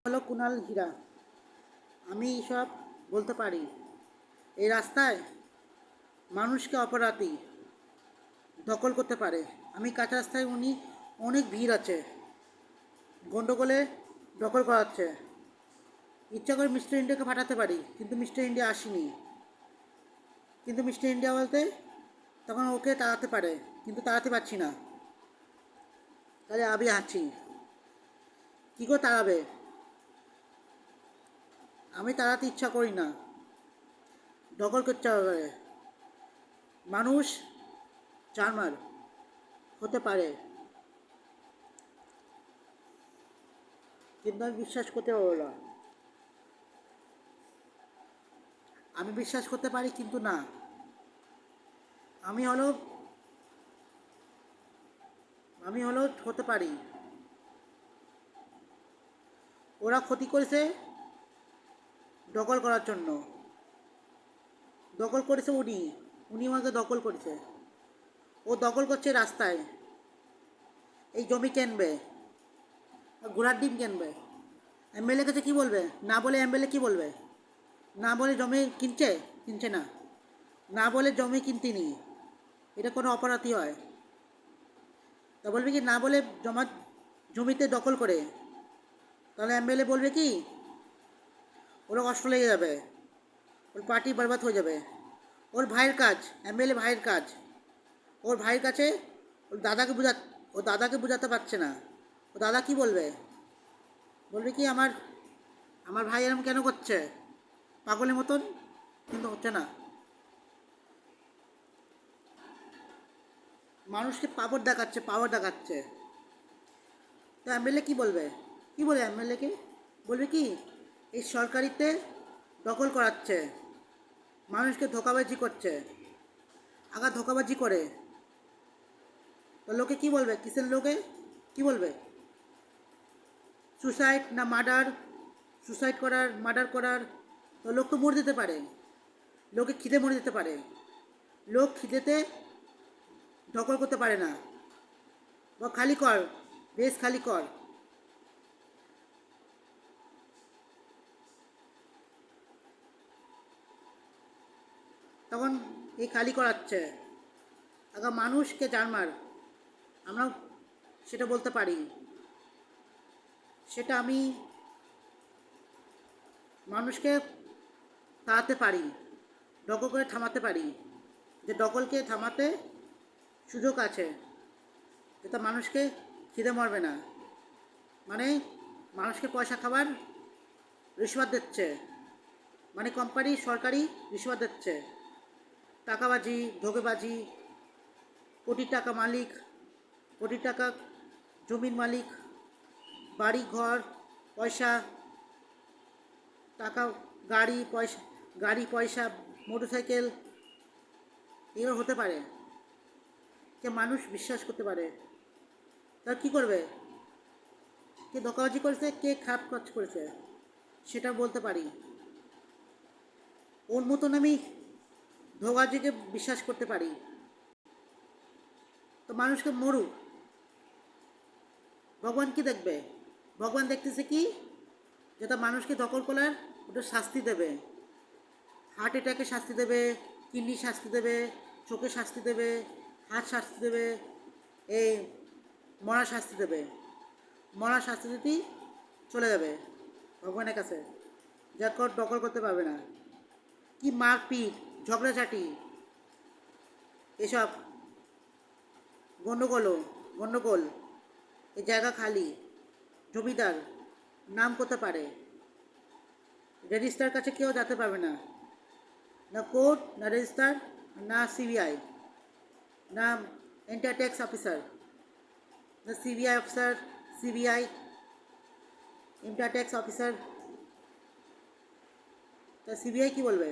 হলো কুনাল হীরা। আমি সব বলতে পারি। এই রাস্তায় মানুষকে অপরাধী দখল করতে পারে। আমি কাঁচা রাস্তায় অনেক ভিড় আছে, গন্ডগোলে দখল করাচ্ছে। ইচ্ছা করে মিস্টার ইন্ডিয়াকে পাঠাতে পারি, কিন্তু মিস্টার ইন্ডিয়া আসেনি। কিন্তু মিস্টার ইন্ডিয়া বলতে তখন ওকে তাড়াতে পারে, কিন্তু তাড়াতে পারছি না। তাহলে আমি আছি, কী করে তাড়াবে? আমি তাড়াতে ইচ্ছা করি না, দখল করতে হবে। মানুষ জার্মার হতে পারে, কিন্তু আমি বিশ্বাস করতে পারবো না। আমি বিশ্বাস করতে পারি, কিন্তু না। আমি হলো আমি হলো হতে পারি। ওরা ক্ষতি করেছে দখল করার জন্য। দখল করেছে উনি আমাকে দখল করেছে। ও দখল করছে রাস্তায়। এই জমি কিনবে, ঘোড়ার ডিম কিনবে। এমএলএ কাছে কী বলবে? না বলে এমএলএ কী বলবে? না বলে জমি কিনছে, কিনছে না। না বলে জমি কিনতিনি, এটা কোনো অপরাধী হয়? তা বলবে কি না বলে জমিতে দখল করে? তাহলে এমএলএ বলবে কি? ওরা কষ্ট লেগে যাবে, ওর পার্টি বরবাদ হয়ে যাবে। ওর ভাইয়ের কাজ, এমএলএ ভাইয়ের কাজ। ওর ভাইয়ের কাছে ওর দাদাকে ওর দাদাকে বোঝাতে পারছে না। ও দাদা কি বলবে? বলবে কি আমার আমার ভাই এরম কেন করছে, পাগলের মতন? কিন্তু হচ্ছে না। মানুষকে পাওয়ার দেখাচ্ছে। তো এমএলএ কী বলবে? কী বলে এমএলএকে? বলবে কি এই সরকারিতে দখল করাচ্ছে, মানুষকে ধোঁকাবাজি করছে। আবার ধোঁকাবাজি করে তো লোকে কী বলবে? কিসের লোকে কী বলবে? সুসাইড না মার্ডার? সুসাইড করার, মার্ডার করার। তো লোক তো মরে যেতে পারে, লোকে খিদে মরে যেতে পারে। লোক খিদেতে দখল করতে পারে না। বা খালি কর, বেশ খালি কর। তখন এই খালি করাচ্ছে। আগে মানুষকে জানমার, আমরা সেটা বলতে পারি। সেটা আমি মানুষকে তাড়াতে পারি, দখল করে থামাতে পারি। যে দখলকে থামাতে সুযোগ আছে, যাতে মানুষকে খিদে মরবে না। মানে মানুষকে পয়সা খাবার রিশওয়াত দিচ্ছে, মানে কোম্পানি সরকারি রিশওয়াত দিচ্ছে। টাকাবাজি, ধোঁকেবাজি, কোটি টাকা মালিক, কোটি টাকা জমির মালিক, বাড়ি ঘর, পয়সা, টাকা, গাড়ি পয়সা, মোটরসাইকেল, এগুলো হতে পারে। যে মানুষ বিশ্বাস করতে পারে। তারা কী করবে? কে ধোঁকাবাজি করেছে, কে খারাপ কাজ করেছে, সেটা বলতে পারি। ওর মতন আমি ধোঁকাবাজিকে বিশ্বাস করতে পারি। তো মানুষকে মরুক, ভগবান কি দেখবে? ভগবান দেখতেছে কি? যেটা মানুষকে দখল করার, ওটা শাস্তি দেবে। হার্ট অ্যাটাকে শাস্তি দেবে, কিডনি শাস্তি দেবে, চোখে শাস্তি দেবে, হাত শাস্তি দেবে, এই মরা শাস্তি দেবে। মরা শাস্তি দিতেই চলে যাবে ভগবানের কাছে, যা দখল করতে পারবে না। কি মারপিট, ঝগড়াঝাটি, এসব গণ্ডগোল। এই জায়গা খালি, জমিদার নাম করতে পারে, রেজিস্টার কাছে কেউ যেতে পারবে না। না কোর্ট, না রেজিস্টার, না সিবিআই, না ইনকাম ট্যাক্স অফিসার, না CBI officer, CBI, income tax officer. তা সিবিআই কী বলবে?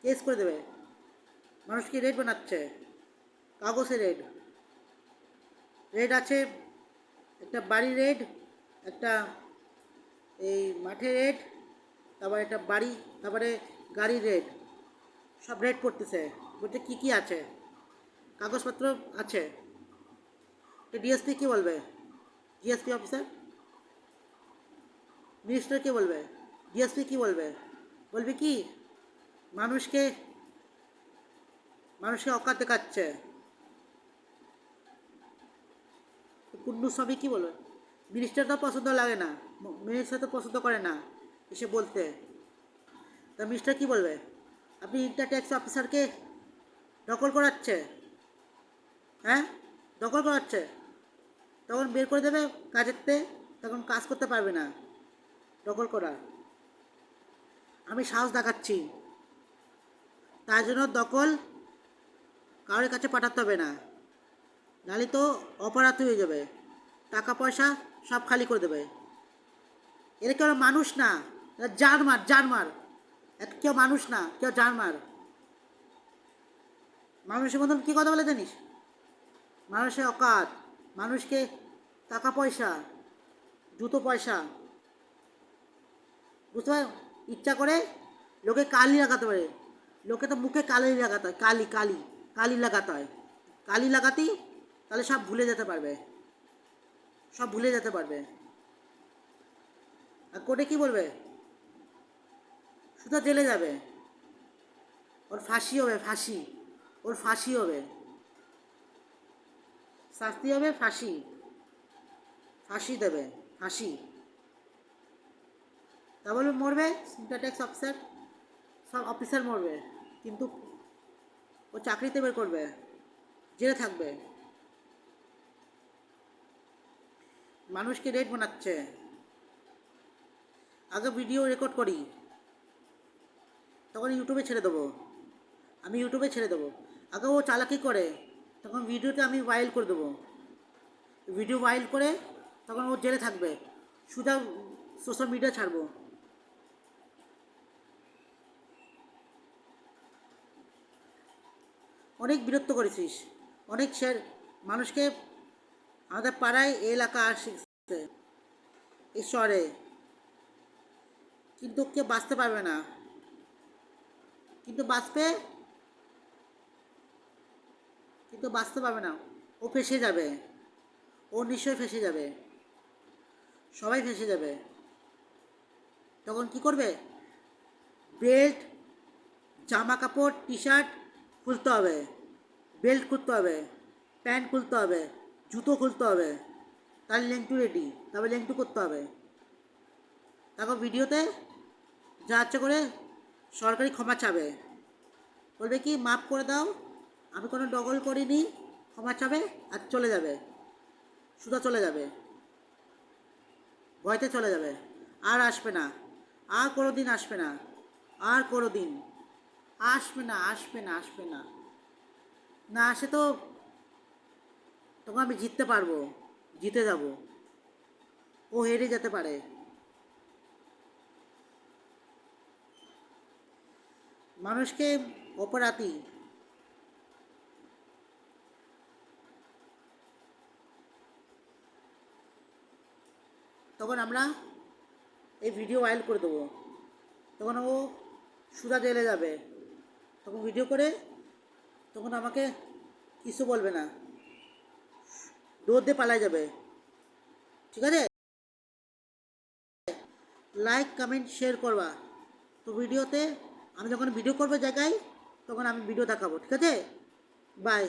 কেস করে দেবে। মানুষকে রেড বানাচ্ছে, কাগজে রেড। রেড আছে, একটা বাড়ি রেড, একটা এই মাঠে রেড, তারপরে একটা বাড়ি, তারপরে গাড়ি রেড। সব রেড করতেছে, বলতে কী কী আছে, কাগজপত্র আছে। তো ডিএসপি কী বলবে? ডিএসপি অফিসার মিনিস্টার কী বলবে, ডিএসপি কী বলবে, বলবে কি মানুষকে মানুষকে অকাত দেখাচ্ছে। কুন্ডুস্বামী কী বলবে, মিনিস্টার তো পছন্দ লাগে না, মিনিস্টার তো পছন্দ করে না এসে বলতে। তা মিনিস্টার কী বলবে, আপনি ইনকাম ট্যাক্স অফিসারকে দখল করাচ্ছে, হ্যাঁ দখল করাচ্ছে, তখন বের করে দেবে কাজেরতে, তখন কাজ করতে পারবে না। দখল করা, আমি সাহস দেখাচ্ছি, তার জন্য দখল কারোর কাছে পাঠাতে হবে না, নাহলে তো অপরাধ হয়ে যাবে, টাকা পয়সা সব খালি করে দেবে। এরা কেউ মানুষ না, এরা জানোয়ার জানোয়ার, কেউ মানুষ না, কেউ জানোয়ার। মানুষের মতন কী কথা বলে জানিস, মানুষের অকাত, মানুষকে টাকা পয়সা জুতো পয়সা, বুঝতে পার, ইচ্ছা করে লোকে কালি লাগাতে পারে, লোকে তো মুখে কালি লাগাতে হয়, কালি কালি কালি লাগাতে হয়, কালি লাগাতেই তাহলে সব ভুলে যেতে পারবে, সব ভুলে যেতে পারবে। আর কোর্টে কী বলবে, শুধু জেলে যাবে, ওর ফাঁসি হবে, ফাঁসি, ওর ফাঁসি হবে, শাস্তি হবে ফাঁসি, ফাঁসি দেবে, ফাঁসি। তা বলবে মরবে ইনকাম ট্যাক্স অফিসার, সব অফিসার মরবে, কিন্তু ও চাকরিতে বের করবে, জেলে থাকবে। মানুষকে রেট বানাচ্ছে। আগে ভিডিও রেকর্ড করি, তখন ইউটিউবে ছেড়ে দেবো, আমি ইউটিউবে ছেড়ে দেবো। আগে ও চালাকি করে, তখন ভিডিওটা আমি ভাইরাল করে দেবো, ভিডিও ভাইরাল করে তখন ও জেলে থাকবে, শুধু সোশ্যাল মিডিয়া ছাড়বো। অনেক বিরক্ত করেছিস, অনেক মানুষকে, আমাদের পাড়ায় এলাকা আসছে এই শহরে, কিন্তু কেউ বাঁচতে পারবে না, কিন্তু বাঁচবে, কিন্তু বাঁচতে পারবে না, ও ফেঁসে যাবে, ও নিশ্চয়ই ফেঁসে যাবে, সবাই ফেঁসে যাবে। তখন কি করবে, বেল্ট, জামা কাপড়, টি শার্ট খুলতে হবে, বেল্ট খুলতে হবে, প্যান্ট খুলতে হবে, জুতো খুলতে হবে, তার লেংটু রেডি, তারপরে লেংটু করতে হবে। তারপর ভিডিওতে যা ইচ্ছা করে সরকারি ক্ষমা চাবে, বলবে কি মাফ করে দাও, আমি কোনো দখল করিনি, ক্ষমা চাবে আর চলে যাবে, সুদা চলে যাবে, ভয়তে চলে যাবে, আর আসবে না, আর কোনো দিন আসবে না, আর কোনো দিন আসবে না, আসবে না, আসবে না, না আসে তো তখন আমি জিততে পারবো, জিতে যাব, ও হেরে যেতে পারে। মানুষকে অপরাধী, তখন আমরা এই ভিডিও ভাইরাল করে দেবো, তখন ও সুদা জেলে যাবে, তখন ভিডিও করে তখন আমাকে কিছু বলবে না, দৌড় দিয়ে পালায় যাবে, ঠিক আছে। লাইক কমেন্ট শেয়ার করবা, তো ভিডিওতে আমি যখন ভিডিও করবো জায়গায় তখন আমি ভিডিও দেখাবো, ঠিক আছে, বাই।